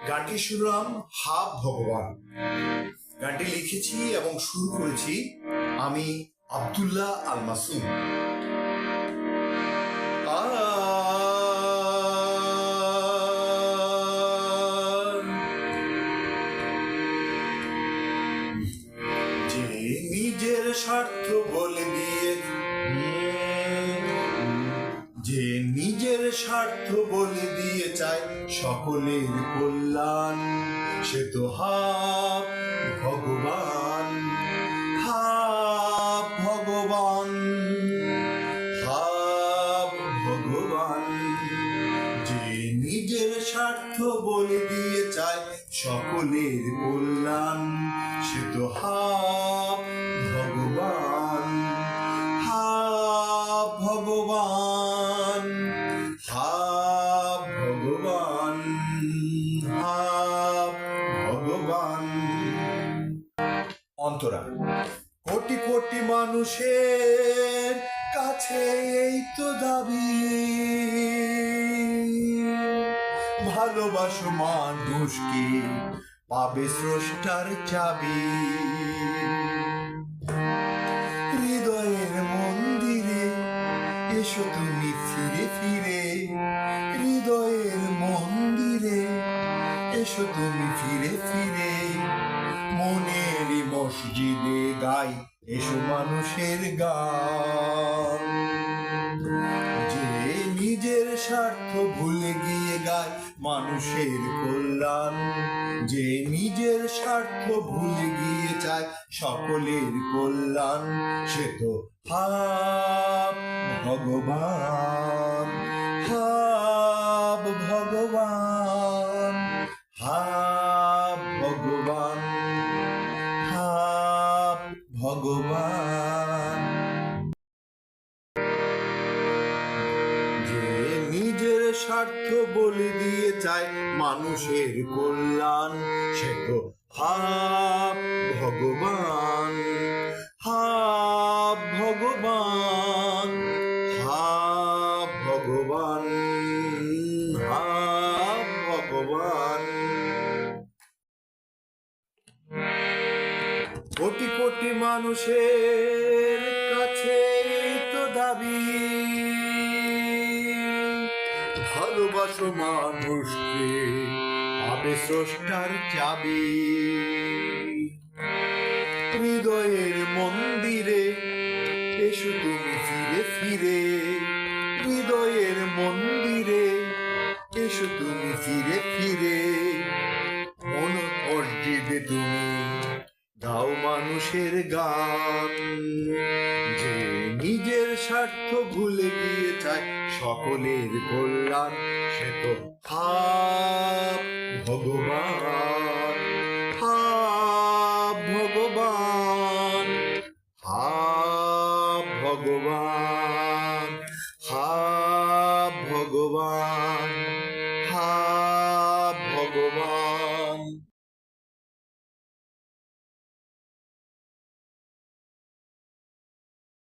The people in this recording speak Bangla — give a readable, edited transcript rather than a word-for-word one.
গানটি শুনলাম হা ভগবান। গানটি লিখেছি এবং শুরু করেছি আমি আব্দুল্লাহ আল মাসুম। যে নিজের স্বার্থ বলে দিয়ে চায় সকলের কল্যাণ, সে তো হাব ভগবান, হাব ভগবান, হাব ভগবান। যে নিজের স্বার্থ বলে দিয়ে চায় সকলের কল্যাণ, সে তো হাব ভগবান, হাব ভগবান, হাব ভগবান, হাব ভগবান। অন্তরা, কোটি কোটি মানুষের কাছে এই তো দাবি, ভালোবাসো মানুষকে পাবে স্রষ্টার চাবি। হৃদয়ের মন্দিরে এসো তুমি ফিরে ফিরে, হৃদয়ের মন্দিরে এসো তুমি ফিরে ফিরে। মনের মসজিদে গাই এসো মানুষের গান। যে নিজের স্বার্থ ভুলে গিয়ে গায় মানুষের কল্যাণ, যে নিজের স্বার্থ ভুলে গিয়ে চায় সকলের কল্যাণ, সে তো হাব ভগবান, হাব ভগবান, হাব ভগবান, হাব ভগবান। যে নিজের স্বার্থ বলে দিয়ে চায় মানুষের কল্যাণ, সে তো হাব ভগবান, হাব ভগবান, হাব ভগবান, হাব ভগবান। কোটি কোটি মানুষের কাছে তো দাবি, ভালোবাসো মানুষকে পাবে স্রষ্টার চাবি। হৃদয়ের মন্দিরে এসো তুমি ফিরে ফিরে, হৃদয়ের মন্দিরে এসো তুমি ফিরে ফিরে। মন মসজিদে তুমি গাও মানুষের গান। যে নিজের স্বার্থ ভুলে গিয়ে চায় সকলের কল্যাণ, সে তো হাব ভগবান, হাব ভগবান, হাব ভগবান, হাব ভগবান, হাব ভগবান।